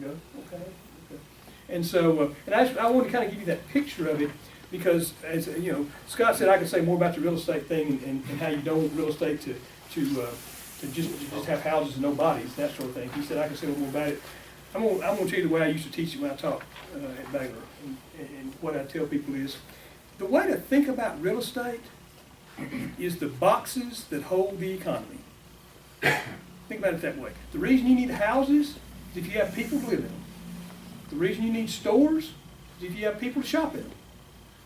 ago. Okay. And so, and I want to kind of give you that picture of it because, as you know, Scott said I could say more about the real estate thing and how you don't want real estate to just have houses and no bodies, that sort of thing. He said I could say a little more about it. I'm going to tell you the way I used to teach it when I taught at Baylor. And what I tell people is, the way to think about real estate is the boxes that hold the economy. Think about it that way. The reason you need houses is if you have people to live in them. The reason you need stores is if you have people to shop in them.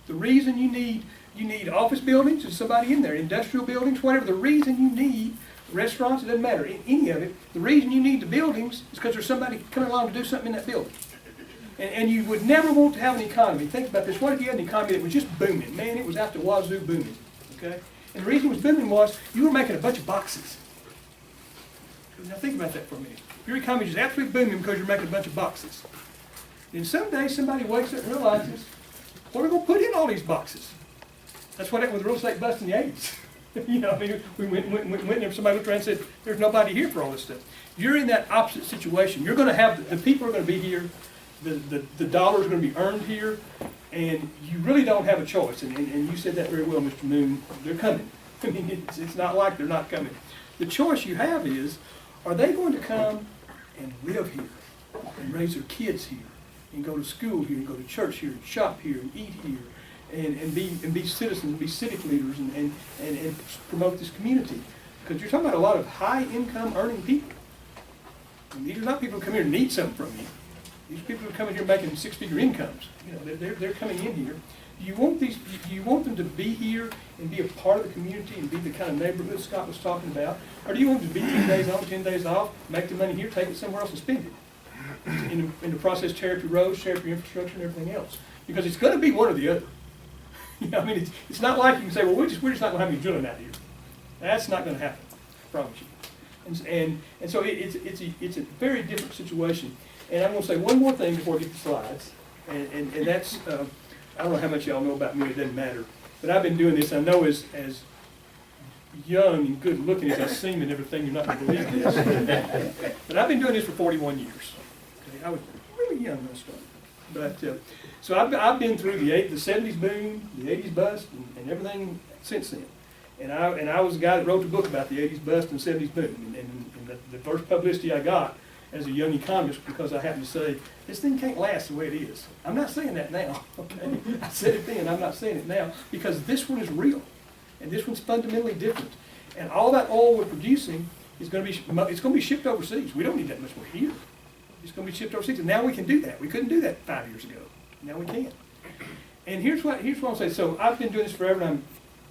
The reason you need office buildings is somebody in there, industrial buildings, whatever. The reason you need restaurants, it doesn't matter, any of it. The reason you need the buildings is because there's somebody coming along to do something in that building. And you would never want to have an economy. Think about this. What if you had an economy that was just booming? Man, it was out the wazoo booming. Okay? And the reason it was booming was you were making a bunch of boxes. Now think about that for a minute. Your economy is absolutely booming because you're making a bunch of boxes. Then someday somebody wakes up and realizes, what are we going to put in all these boxes? That's what happened with the real estate bust in the 80s. You know, I mean, we went there, somebody looked around and said, there's nobody here for all this stuff. You're in that opposite situation. You're going to have, the people are going to be here, the dollars are going to be earned here, and you really don't have a choice. And you said that very well, Mr. Moon. They're coming. I mean, it's not like they're not coming. The choice you have is, are they going to come and live here and raise their kids here and go to school here and go to church here and shop here and eat here and be citizens, be civic leaders and promote this community? Because you're talking about a lot of high income earning people. And these are not people who come here and need something from you. These people who are coming here making six-figure incomes. You know, they're coming in here. Do you want them to be here and be a part of the community and be the kind of neighborhood Scott was talking about? Or do you want them to be 10 days on, 10 days off, make the money here, take it somewhere else and spend it? In the process, tear up your roads, tear up your infrastructure and everything else. Because it's going to be one or the other. You know, I mean, it's not like you can say, well, we're just not going to have any drilling out here. That's not going to happen, I promise you. And so it's a very different situation. And I'm going to say one more thing before I get the slides. And that's, I don't know how much y'all know about me, it doesn't matter. But I've been doing this, I know as young and good looking as I seem and everything, you're not going to believe this. But I've been doing this for 41 years. Okay? I was really young when I started. But, so I've been through the 70s boom, the 80s bust, and everything since then. And I was the guy that wrote the book about the 80s bust and 70s boom. And the first publicity I got as a young economist, because I happened to say, this thing can't last the way it is. I'm not saying that now, okay? I said it then, I'm not saying it now, because this one is real, and this one's fundamentally different. And all that oil we're producing is going to be shipped overseas. We don't need that much more here. It's going to be shipped overseas, and now we can do that. We couldn't do that 5 years ago. Now we can. And here's what I'll say. So I've been doing this forever, and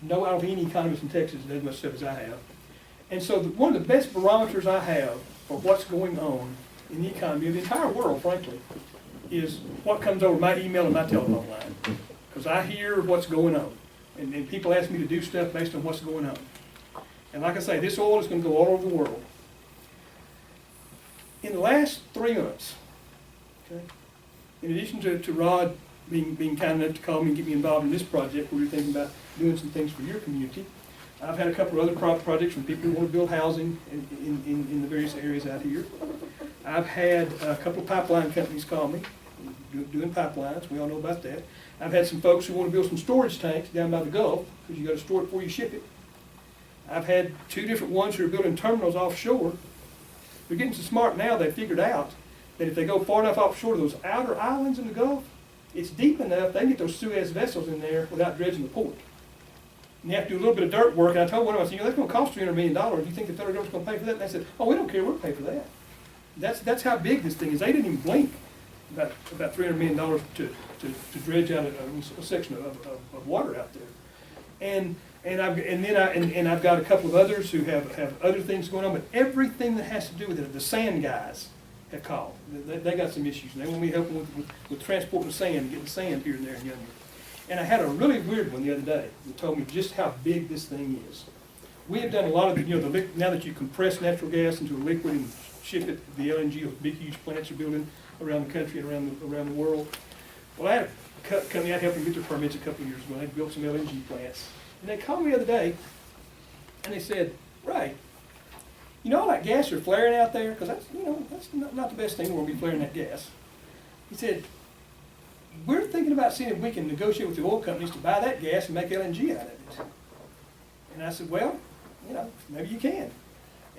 I don't think any economist in Texas does as much stuff as I have. And so one of the best barometers I have for what's going on in the economy of the entire world, frankly, is what comes over my email and my telephone line. Because I hear what's going on. And people ask me to do stuff based on what's going on. And like I say, this oil is going to go all over the world. In the last 3 months, okay, in addition to Rod being kind enough to call me and get me involved in this project where we're thinking about doing some things for your community, I've had a couple of other projects from people who want to build housing in the various areas out here. I've had a couple of pipeline companies call me, doing pipelines. We all know about that. I've had some folks who want to build some storage tanks down by the Gulf, because you got to store it before you ship it. I've had 2 different ones who are building terminals offshore. They're getting so smart now, they figured out that if they go far enough offshore to those outer islands in the Gulf, it's deep enough, they can get those Suez vessels in there without dredging the port. And you have to do a little bit of dirt work. And I told one of them, I said, that's going to cost $300 million. Do you think the federal government's going to pay for that? And they said, oh, we don't care, we'll pay for that. That's how big this thing is. They didn't even blink about $300 million to dredge out a section of water out there. And I've got a couple of others who have other things going on, but everything that has to do with it, the sand guys have called. They got some issues, and they want me helping with transporting sand and getting sand here and there and yonder. And I had a really weird one the other day that told me just how big this thing is. We have done a lot of the, now that you compress natural gas into a liquid and ship it, the LNG, those big huge plants are building around the country and around the world. Well, I had a company, I helped them get their permits a couple of years ago. They built some LNG plants. And they called me the other day and they said, Ray, you know all that gas you're flaring out there? Because that's, you know, that's not the best thing, we'll be flaring that gas. He said, we're thinking about seeing if we can negotiate with the oil companies to buy that gas and make LNG out of it. And I said, well, you know, maybe you can.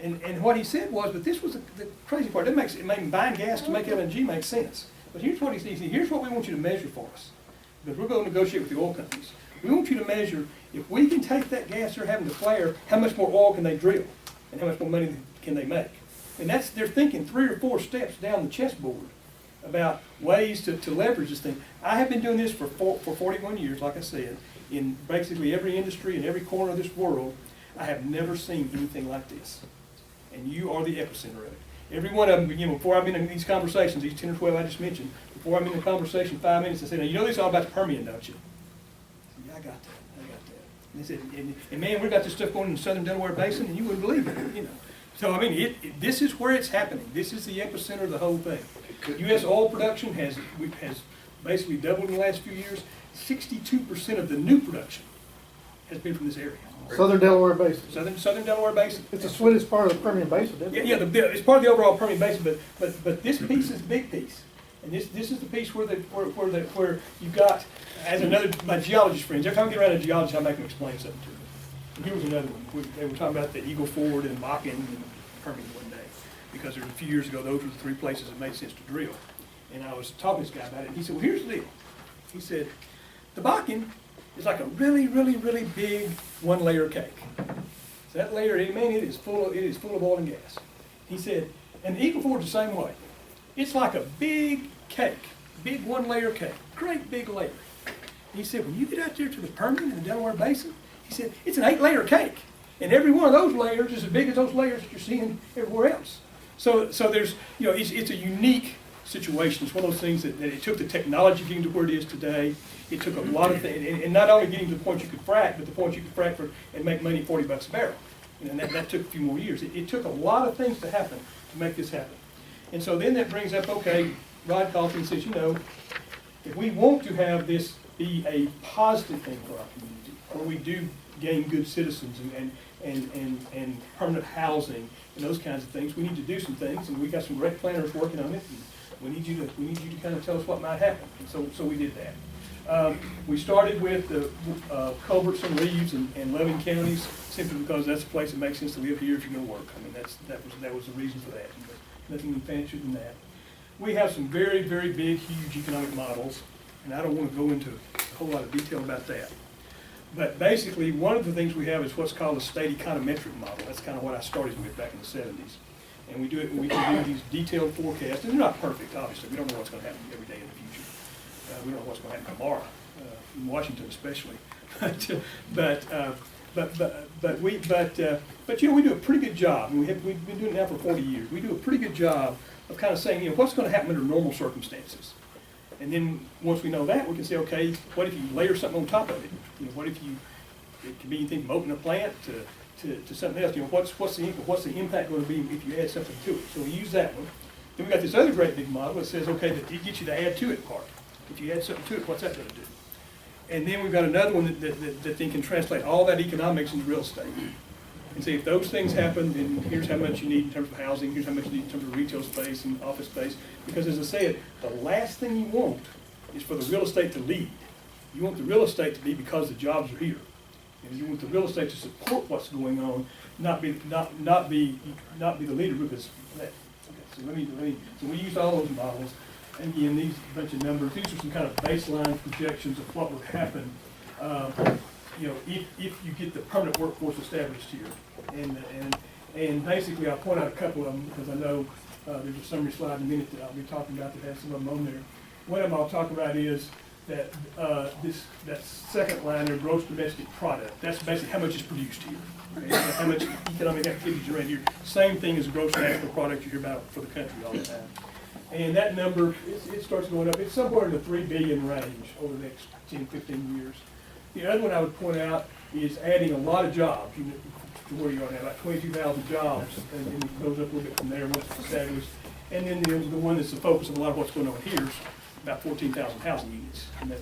And what he said was, but this was the crazy part, it made buying gas to make LNG makes sense. But here's what he said, here's what we want you to measure for us. Because we're going to negotiate with the oil companies. We want you to measure, if we can take that gas they're having to flare, how much more oil can they drill? And how much more money can they make? And they're thinking 3 or 4 steps down the chessboard about ways to leverage this thing. I have been doing this for 41 years, like I said, in basically every industry in every corner of this world. I have never seen anything like this. And you are the epicenter of it. Every one of them, you know, before I've been in these conversations, these 10 or 12 I just mentioned, before I'm in the conversation 5 minutes, I said, now you know this all about the Permian, don't you? I said, yeah, I got that. And they said, and man, we've got this stuff going in the southern Delaware Basin, and you wouldn't believe it, you know. So, I mean, this is where it's happening. This is the epicenter of the whole thing. U.S. oil production has basically doubled in the last few years. 62% of the new production has been from this area. Southern Delaware Basin. Southern Delaware Basin. It's the sweetest part of the Permian Basin, isn't it? Yeah, it's part of the overall Permian Basin, but this piece is the big piece, and this is the piece where you've got, as my geologist friends. Every time I get around a geologist, I make them explain something to me. And here was another one. They were talking about the Eagle Ford and Bakken and Permian one day, because there was a few years ago those were the 3 places that made sense to drill. And I was talking to this guy about it, and he said, well, here's the deal. He said, the Bakken is like a really, really, really big 1-layer cake. So that layer, man, it is full of oil and gas. He said, and the Eagle Ford's the same way. It's like a big cake, big 1-layer cake, great big layer. He said, when you get out there to the Permian and the Delaware Basin, he said, it's an 8-layer cake. And every one of those layers is as big as those layers that you're seeing everywhere else. So there's, you know, it's a unique situation. It's one of those things that it took the technology getting to where it is today. It took a lot of things, and not only getting to the point you could frack, but the point you could frack for and make money $40 a barrel. And that took a few more years. It took a lot of things to happen to make this happen. And so then that brings up, okay, Rod called and says, you know, if we want to have this be a positive thing for our community, where we do gain good citizens and permanent housing and those kinds of things, we need to do some things, and we got some great planners working on it. And we need you to kind of tell us what might happen. And so we did that. We started with the Culbertson, Reeves, and Loving counties, simply because that's a place that makes sense to live here if you're going to work. I mean, that was the reason for that. But nothing fancier than that. We have some very, very big, huge economic models, and I don't want to go into a whole lot of detail about that. But basically, one of the things we have is what's called a state econometric model. That's kind of what I started with back in the 70s. And we can do these detailed forecasts, and they're not perfect, obviously. We don't know what's going to happen every day in the future. We don't know what's going to happen tomorrow, in Washington especially. But you know, we do a pretty good job. We've been doing it now for 40 years. We do a pretty good job of kind of saying, you know, what's going to happen under normal circumstances. And then once we know that, we can say, okay, what if you layer something on top of it? You know, what if it can be anything from opening a plant to something else. You know, what's the impact going to be if you add something to it? So we use that one. Then we got this other great big model that says, okay, that it gets you to add to it part. If you add something to it, what's that going to do? And then we've got another one that then can translate all that economics into real estate. And say, if those things happen, then here's how much you need in terms of housing, here's how much you need in terms of retail space and office space. Because as I said, the last thing you want is for the real estate to lead. You want the real estate to be because the jobs are here. And you want the real estate to support what's going on, not be the leader because of that. Okay, so we used all those models. And again, these bunch of numbers, these are some kind of baseline projections of what would happen, you know, if you get the permanent workforce established here. And basically, I'll point out a couple of them because I know there's a summary slide in a minute that I'll be talking about that has some of them on there. One of them I'll talk about is that that second line there, gross domestic product. That's basically how much is produced here. Okay? How much economic activities are around here. Same thing as gross national product you hear about for the country all the time. And that number, it starts going up. It's somewhere in the 3 billion range over the next 10, 15 years. The other one I would point out is adding a lot of jobs to where you are now, about 22,000 jobs, and it goes up a little bit from there once it's established. And then the one that's the focus of a lot of what's going on here is about 14,000 housing units. And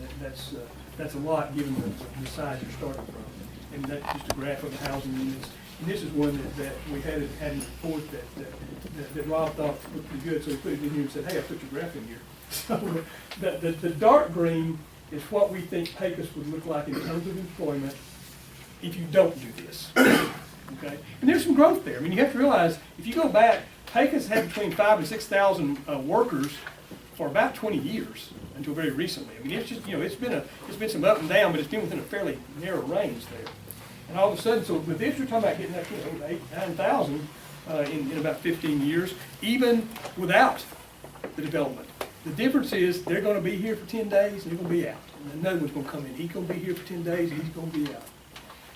that's a lot given the size you're starting from. And that's just a graph of the housing units. And this is one that we had in the report that Rob thought looked pretty good, so he put it in here and said, hey, I put your graph in here. So the dark green is what we think Pecos would look like in terms of employment if you don't do this. Okay? And there's some growth there. I mean, you have to realize, if you go back, Pecos had between 5,000 and 6,000 workers for about 20 years until very recently. I mean, it's just, it's been some up and down, but it's been within a fairly narrow range there. And all of a sudden, so with this, you're talking about getting up to 8,000, 9,000 in about 15 years, even without the development. The difference is they're going to be here for 10 days and they're going to be out. And another one's going to come in. He's going to be here for 10 days and he's going to be out.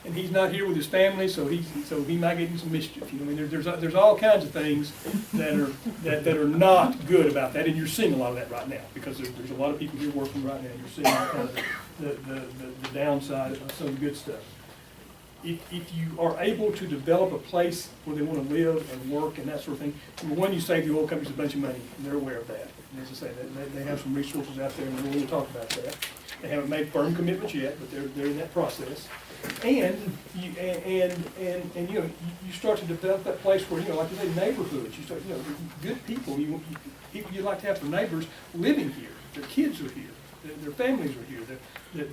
And he's not here with his family, so he might get in some mischief. I mean, there's all kinds of things that are not good about that, and you're seeing a lot of that right now because there's a lot of people here working right now. You're seeing kind of the downside of some good stuff. If you are able to develop a place where they want to live and work and that sort of thing, number one, you save the oil companies a bunch of money, and they're aware of that. And as I say, they have some resources out there, and we're going to talk about that. They haven't made firm commitments yet, but they're in that process. And you start to develop that place where, like you say, neighborhoods. You start, good people. People you like to have for neighbors living here. Their kids are here. Their families are here.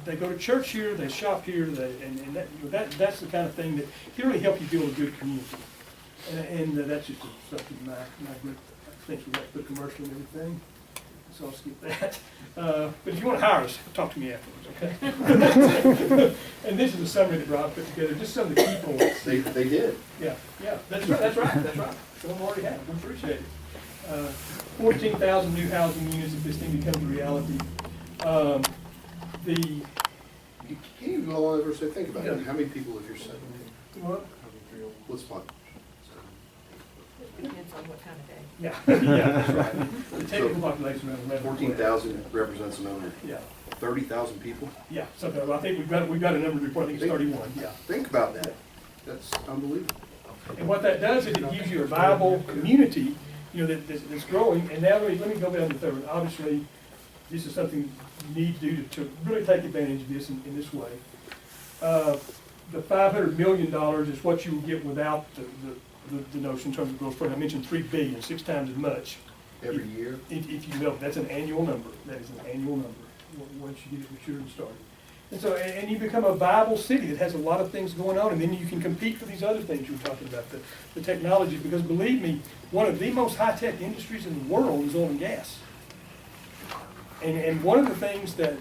They go to church here. They shop here. That's the kind of thing that can really help you build a good community. And that's just something my group thinks we have to put commercial and everything. So I'll skip that. But if you want to hire us, talk to me afterwards, okay? And this is a summary that Rob put together, just some of the key points. They did. Yeah, that's right. Some of them already have, we appreciate it. 14,000 new housing units if this thing becomes a reality. Can you go on over and think about it? How many people have you said? What? What's my? Depends on what kind of day. Yeah, that's right. The technical population around 11. 14,000 represents another Yeah, 30,000 people. yeah, something, I think we've got a number to report, I think it's 31, yeah. Think about that. That's unbelievable. And what that does is it gives you a viable community, that's growing. And now let me go down to the third. Obviously, this is something you need to do to really take advantage of this in this way. The $500 million is what you will get without the notion in terms of growth program. I mentioned $3 billion, 6 times as much. Every year? If you know, that's an annual number. That is an annual number, once you get it matured and started. And so, and you become a viable city that has a lot of things going on, and then you can compete for these other things you were talking about, the technology, because believe me, one of the most high-tech industries in the world is oil and gas. And one of the things that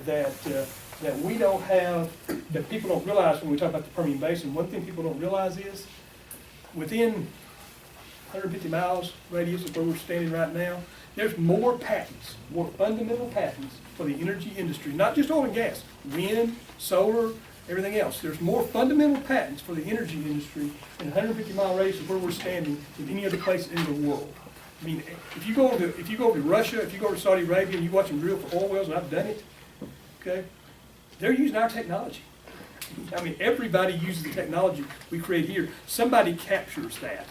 we don't have, that people don't realize when we talk about the Permian Basin, one thing people don't realize is, within 150 miles radius of where we're standing right now, there's more patents, more fundamental patents for the energy industry, not just oil and gas, wind, solar, everything else. There's more fundamental patents for the energy industry in 150-mile radius of where we're standing than any other place in the world. I mean, if you go to Russia, if you go to Saudi Arabia and you watch them drill for oil wells, and I've done it, okay, they're using our technology. I mean, everybody uses the technology we create here. Somebody captures that.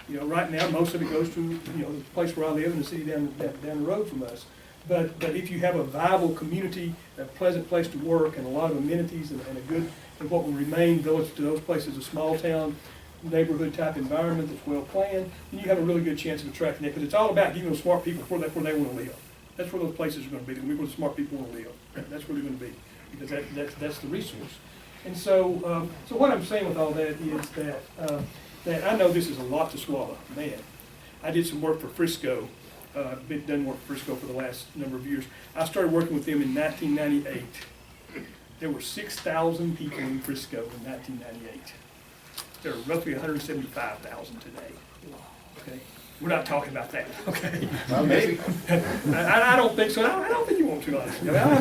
Right now, most of it goes to, the place where I live in the city down the road from us. But if you have a viable community, a pleasant place to work, and a lot of amenities, and a good, and what will remain to those places, a small town, neighborhood type environment that's well planned, then you have a really good chance of attracting that, because it's all about giving them smart people where they want to live. That's where those places are going to be, where the smart people want to live. That's where they're going to be, because that's the resource. And so, so what I'm saying with all that is that I know this is a lot to swallow. Man, I did some work for Frisco. I've done work for Frisco for the last number of years. I started working with them in 1998. There were 6,000 people in Frisco in 1998. There are roughly 175,000 today. Okay, we're not talking about that. Okay, Maybe. I don't think so. I don't think you want to. Honestly, I don't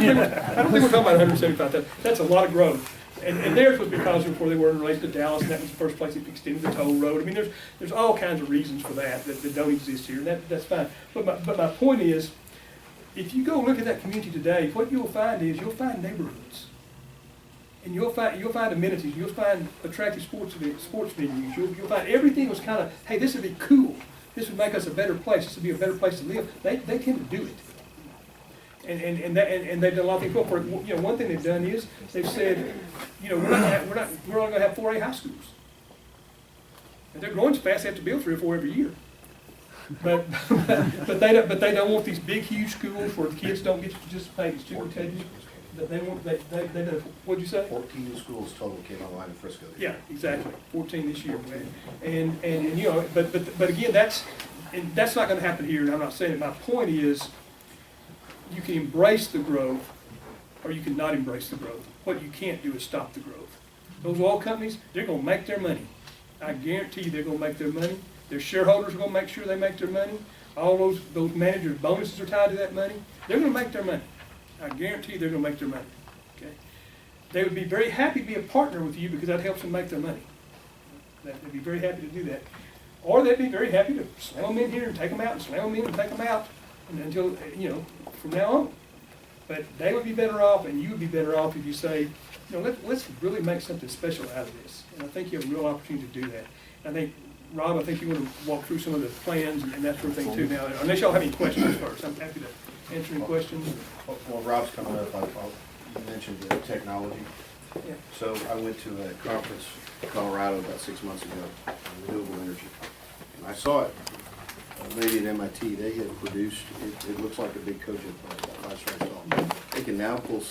think we're talking about 175,000. That's a lot of growth. And theirs was because before they were in relation to Dallas, and that was the first place they extended the toll road. I mean, there's all kinds of reasons for that don't exist here, and that's fine. But my point is, if you go look at that community today, what you'll find is you'll find neighborhoods, and you'll find amenities, you'll find attractive sports venues. You'll find everything was kind of, hey, this would be cool. This would make us a better place. This would be a better place to live. They tend to do it. And they've done a lot of things well for it. One thing they've done is they've said, we're only going to have 4A high schools. If they're growing so fast, they have to build 3 or 4 every year. But, but they don't want these big, huge schools where the kids don't get to participate. It's too competitive. That they want, they don't, what'd you say? 14 schools total came online in Frisco. Yeah, exactly, 14 this year, man. And you know, but again, that's not gonna happen here, and I'm not saying it. My point is, you can embrace the growth, or you can not embrace the growth. What you can't do is stop the growth. Those oil companies, they're gonna make their money. I guarantee you they're gonna make their money. Their shareholders are gonna make sure they make their money. All those managers' bonuses are tied to that money. They're gonna make their money. I guarantee you they're gonna make their money, okay? They would be very happy to be a partner with you because that helps them make their money. They'd be very happy to do that. Or they'd be very happy to slam them in here and take them out and slam them in and take them out until, you know, from now on. But they would be better off and you would be better off if you say, you know, let's really make something special out of this. And I think you have a real opportunity to do that. I think, Rob, I think you want to walk through some of the plans and that sort of thing too now, unless y'all have any questions first. I'm happy to answer any questions. Well, Rob's coming up, you mentioned the technology. Yeah. So I went to a conference in Colorado about 6 months ago on renewable energy. And I saw it, a lady at MIT, they had produced, it looks like a big cogen plant, about 5 stories tall. They can now pull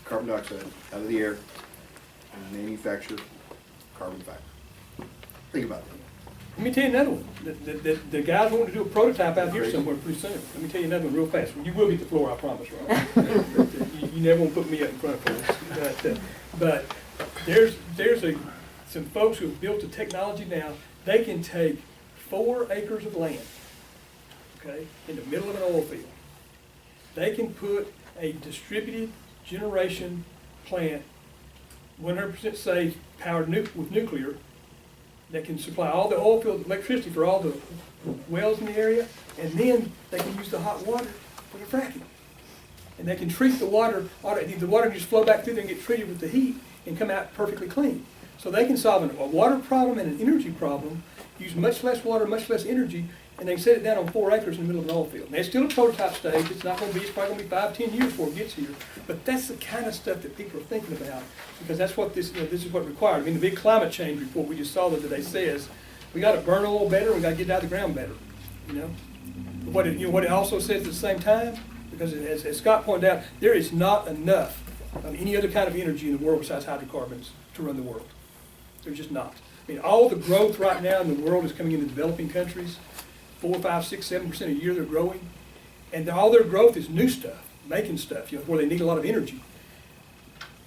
carbon dioxide out of the air and manufacture carbon fiber. Think about that. Let me tell you another one. The guys want to do a prototype out here somewhere pretty soon. Let me tell you another one real fast. You will get the floor, I promise, Rob. You never want to put me up in front of folks. But there's some folks who have built the technology now. They can take 4 acres of land, okay, in the middle of an oil field. They can put a distributed generation plant, 100% safe, powered with nuclear, that can supply all the oil field electricity for all the wells in the area, and then they can use the hot water for the fracking. And they can treat the water can just flow back through there and get treated with the heat and come out perfectly clean. So they can solve a water problem and an energy problem, use much less water, much less energy, and they can set it down on 4 acres in the middle of an oil field. Now, it's still a prototype stage. It's not going to be, it's probably going to be 5, 10 years before it gets here. But that's the kind of stuff that people are thinking about, because that's what this is what required. I mean, the big climate change report we just saw the other day says we got to burn oil better, we got to get it out of the ground better. You know, what it also says at the same time, because as Scott pointed out, there is not enough of any other kind of energy in the world besides hydrocarbons to run the world. There's just not. I mean, all the growth right now in the world is coming in the developing countries. 4, 5, 6, 7% a year they're growing, and all their growth is new stuff, making stuff, you know, where they need a lot of energy.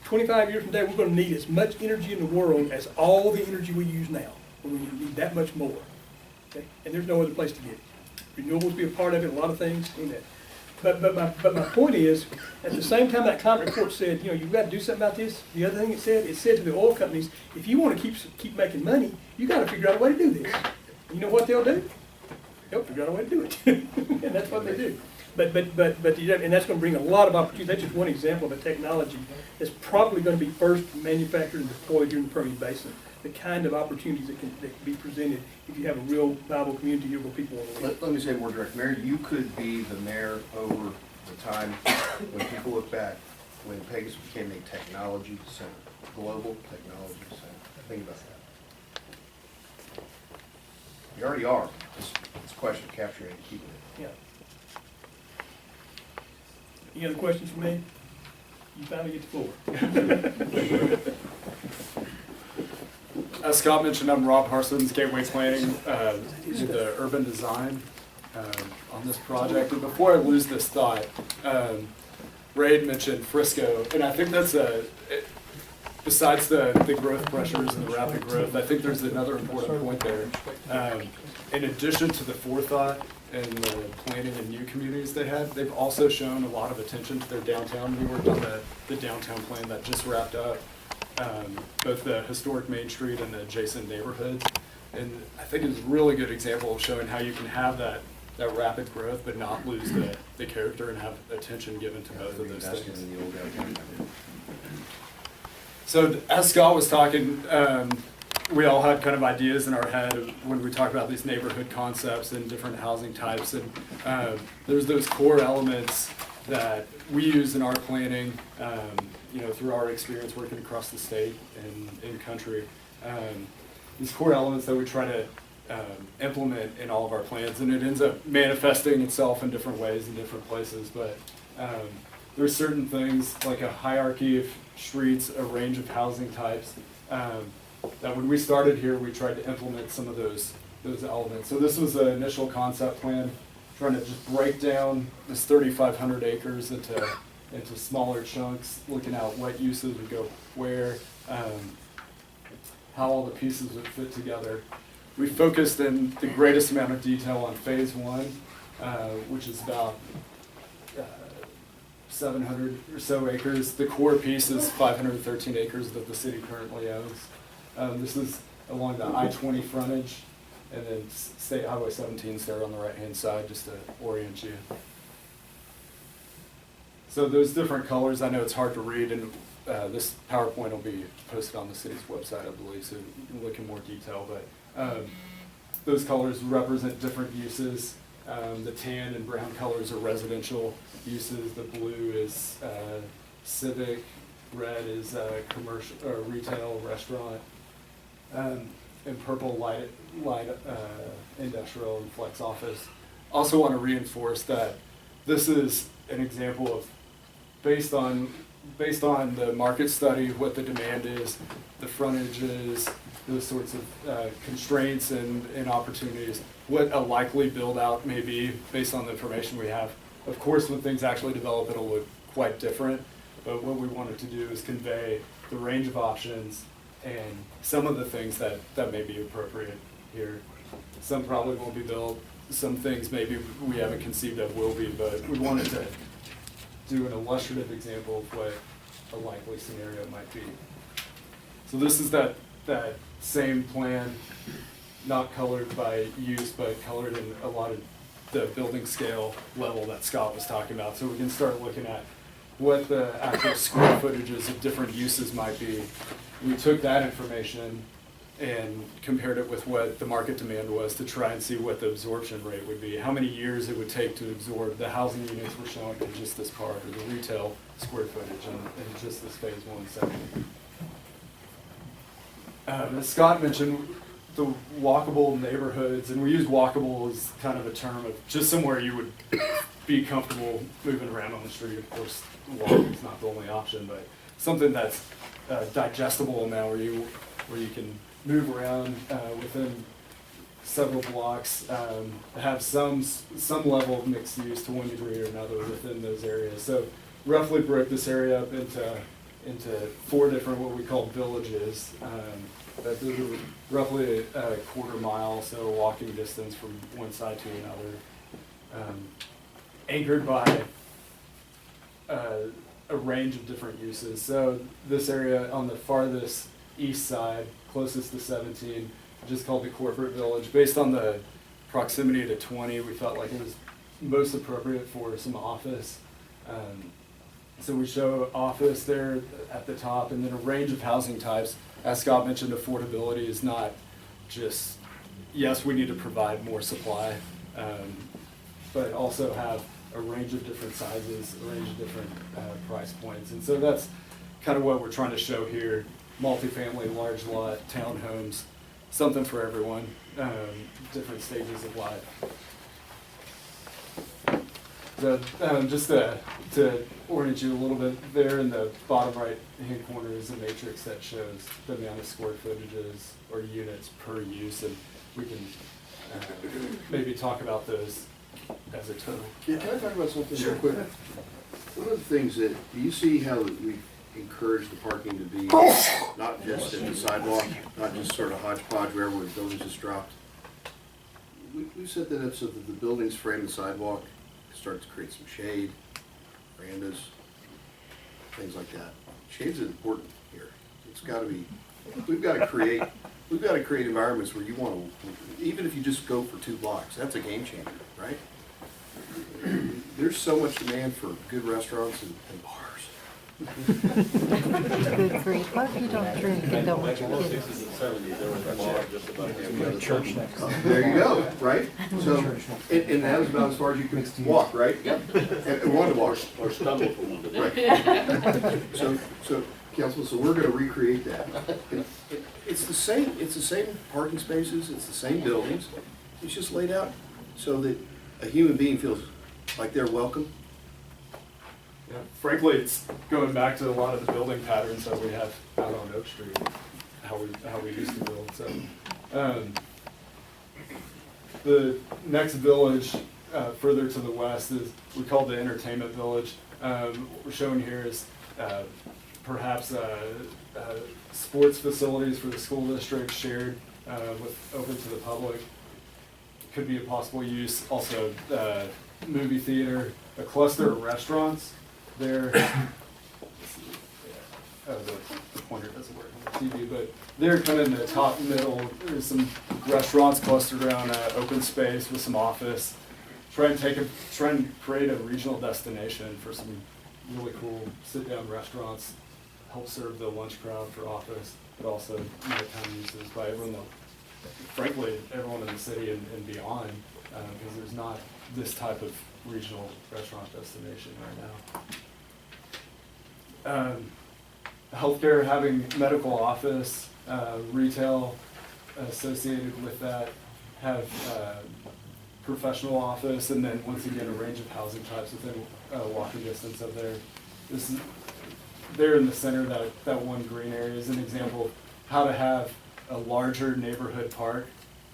25 years from today, we're going to need as much energy in the world as all the energy we use now. We're going to need that much more, okay? And there's no other place to get it. Renewables be a part of it, a lot of things in that. But my point is, at the same time that climate report said, you know, you've got to do something about this. The other thing it said to the oil companies, if you want to keep making money, you got to figure out a way to do this. And you know what they'll do? They'll figure out a way to do it, and that's what they do. But and that's going to bring a lot of opportunities. That's just one example of a technology that's probably going to be first manufactured and deployed here in the Permian Basin. The kind of opportunities that can be presented if you have a real viable community here where people want to live. Let me say more direct. Mayor, you could be the mayor over the time when people look back, when Pegasus became a technology center, global technology center. Think about that. You already are. It's a question of capturing and keeping it. Yeah. Any other questions for me? You finally get the floor. As Scott mentioned, I'm Rob Harson's Gateway Planning, did the urban design on this project. And before I lose this thought, Ray had mentioned Frisco, and I think that's besides the growth pressures and the rapid growth, I think there's another important point there. In addition to the forethought and the planning and new communities they had, they've also shown a lot of attention to their downtown. We worked on the downtown plan that just wrapped up, both the historic Main Street and the adjacent neighborhoods. And I think it's a really good example of showing how you can have that rapid growth but not lose the character and have attention given to both of those things. So as Scott was talking, we all had kind of ideas in our head when we talk about these neighborhood concepts and different housing types. And there's those core elements that we use in our planning, you know, through our experience working across the state and in country. these core elements that we try to implement in all of our plans, and it ends up manifesting itself in different ways in different places. But there's certain things like a hierarchy of streets, a range of housing types, that when we started here, we tried to implement some of those elements. So this was the initial concept plan, trying to just break down this 3,500 acres into smaller chunks, looking at what uses would go where, how all the pieces would fit together. We focused in the greatest amount of detail on phase one, which is about 700 or so acres. The core piece is 513 acres that the city currently owns. This is along the I-20 frontage, and then State Highway 17 is there on the right-hand side, just to orient you. So those different colors, I know it's hard to read, and this PowerPoint will be posted on the city's website, I believe, so you can look in more detail. But those colors represent different uses. The tan and brown colors are residential uses. The blue is civic. Red is commercial or retail, restaurant. And purple, light industrial and flex office. Also want to reinforce that this is an example of based on the market study, what the demand is, the frontage is, those sorts of constraints and opportunities, what a likely build out may be based on the information we have. Of course, when things actually develop, it'll look quite different, but what we wanted to do is convey the range of options and some of the things that may be appropriate here. Some probably won't be built, some things maybe we haven't conceived of will be, but we wanted to do an illustrative example of what a likely scenario might be. So this is that same plan, not colored by use, but colored in a lot of the building scale level that Scott was talking about. So we can start looking at what the actual square footages of different uses might be. We took that information and compared it with what the market demand was to try and see what the absorption rate would be, how many years it would take to absorb the housing units we're showing in just this part, or the retail square footage in just this phase one section. As Scott mentioned, the walkable neighborhoods, and we use walkable as kind of a term of just somewhere you would be comfortable moving around on the street. Of course, walking is not the only option, but something that's digestible now, where you can move around within several blocks, have some level of mixed use to one degree or another within those areas. So roughly broke this area up into 4 different what we call villages. That are roughly a quarter mile, so walking distance from one side to another, anchored by a range of different uses. So this area on the farthest east side, closest to 17, just called the corporate village. Based on the proximity to 20, we felt like it was most appropriate for some office. So we show office there at the top, and then a range of housing types. As Scott mentioned, affordability is not just, yes, we need to provide more supply, but also have a range of different sizes, a range of different price points. And so that's kind of what we're trying to show here. Multifamily, large lot, townhomes, something for everyone, different stages of life. So just to orient you a little bit, there in the bottom right hand corner is a matrix that shows the amount of square footages or units per use, and we can maybe talk about those as a total. Yeah, can I talk about something real quick? One of the things that, do you see how we encourage the parking to be not just at the sidewalk, not just sort of hodgepodge wherever the buildings just dropped? We set that up so that the buildings frame the sidewalk, start to create some shade, verandas, things like that. Shade's important here. It's got to be, we've got to create environments where you want to, even if you just go for 2 blocks, that's a game changer, right? There's so much demand for good restaurants and bars. Good grief, what if you don't drink and don't want your kids? Church next. There you go, right? So, and that was about as far as you can walk, right? Yep. And want to walk. Or stumble from one to the Right. So, council, so we're gonna recreate that. And it's the same parking spaces, it's the same buildings. It's just laid out so that a human being feels like they're welcome. Yeah, frankly, it's going back to a lot of the building patterns that we have out on Oak Street, how we used to build. So, the next village further to the west is we call the entertainment village. What we're showing here is perhaps sports facilities for the school district shared open to the public. Could be a possible use. Also, movie theater, a cluster of restaurants there. The pointer doesn't work on the TV, but they're kind of in the top middle. There's some restaurants clustered around open space with some office. Try and create a regional destination for some really cool sit-down restaurants. Help serve the lunch crowd for office, but also nighttime uses by everyone. Frankly, everyone in the city and beyond, because there's not this type of regional restaurant destination right now. Healthcare, having medical office, retail associated with that, have professional office, and then once again, a range of housing types within walking distance of there. This is, there in the center, that one green area is an example of how to have a larger neighborhood park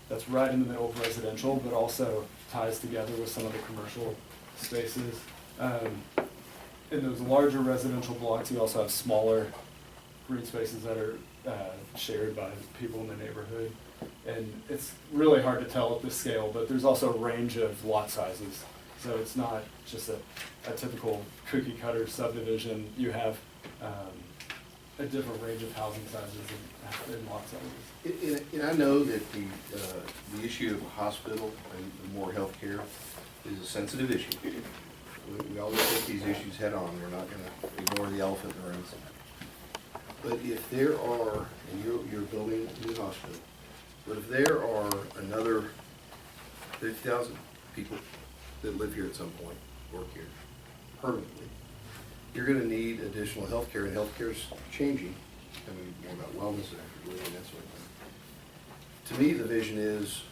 that's right in the middle of residential, but also ties together with some of the commercial spaces. In those larger residential blocks, you also have smaller green spaces that are shared by people in the neighborhood. And it's really hard to tell at this scale, but there's also a range of lot sizes. So it's not just a typical cookie cutter subdivision. You have a different range of housing sizes and lot sizes. And I know that the issue of a hospital and more healthcare is a sensitive issue. We always take these issues head on. We're not gonna ignore the elephant in the room. But if there are, and you're building a new hospital, but if there are another 50,000 people that live here at some point, work here permanently, you're gonna need additional healthcare, and healthcare's changing, becoming more about wellness and active living, that sort of thing. To me, the vision is,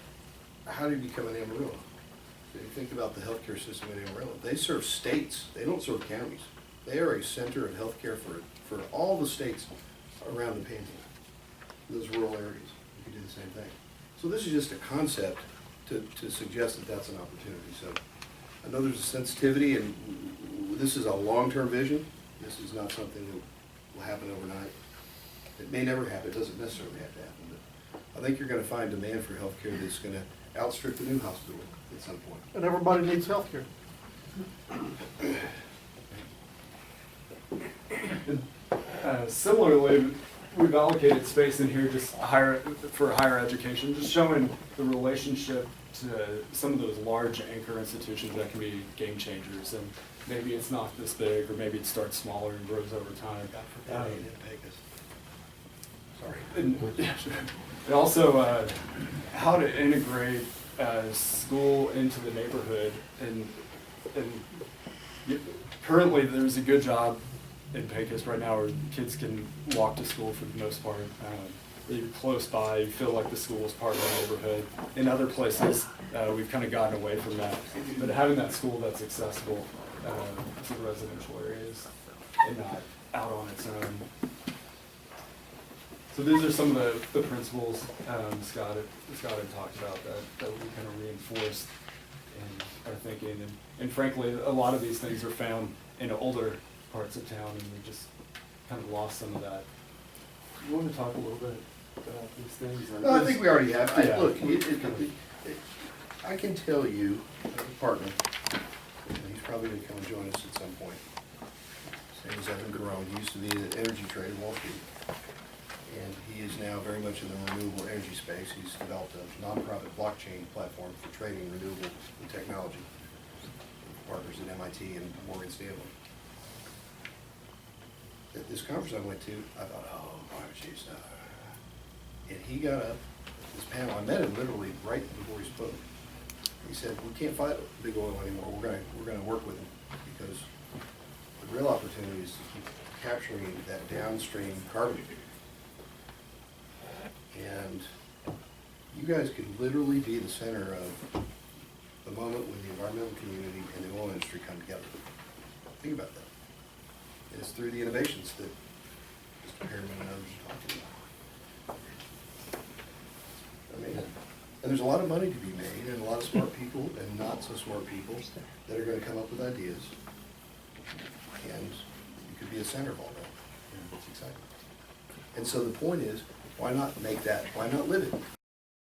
how do you become an Amarillo? If you think about the healthcare system in Amarillo, they serve states, they don't serve counties. They are a center of healthcare for all the states around the Panhandle, those rural areas. You could do the same thing. So this is just a concept to suggest that that's an opportunity. So I know there's a sensitivity, and this is a long-term vision. This is not something that will happen overnight. It may never happen. It doesn't necessarily have to happen. But I think you're going to find demand for healthcare that's going to outstrip the new hospital at some point. And everybody needs healthcare. Similarly, we've allocated space in here just for higher education, just showing the relationship to some of those large anchor institutions that can be game changers. And maybe it's not this big, or maybe it starts smaller and grows over time. Sorry. And also, how to integrate school into the neighborhood. And currently, there's a good job in Pecos right now where kids can walk to school for the most part. You're close by, you feel like the school is part of the neighborhood. In other places, we've kind of gotten away from that. But having that school that's accessible to residential areas and not out on its own. So these are some of the principles Scott had talked about that we kind of reinforced in our thinking. And frankly, a lot of these things are found in older parts of town, and we just kind of lost some of that. You want to talk a little bit about these things? No, I think we already have. Yeah. Look, I can tell you, a partner, and he's probably going to come and join us at some point. His name is Evan Garone. He used to be an energy trader at Wall Street. And he is now very much in the renewable energy space. He's developed a nonprofit blockchain platform for trading renewable technology. Partners at MIT and Morgan Stanley. At this conference I went to, I thought, oh, boy, geez. And he got up, this panel, I met him literally right before he spoke. He said, we can't fight big oil anymore. We're gonna work with him, because the real opportunity is to keep capturing that downstream carbon. And you guys could literally be the center of the moment when the environmental community and the oil industry come together. Think about that. It's through the innovations that Mr. Harriman and others are talking about. I mean, and there's a lot of money to be made, and a lot of smart people and not so smart people that are gonna come up with ideas. And you could be a center of all that. It's exciting. And so the point is, why not make that, why not live it?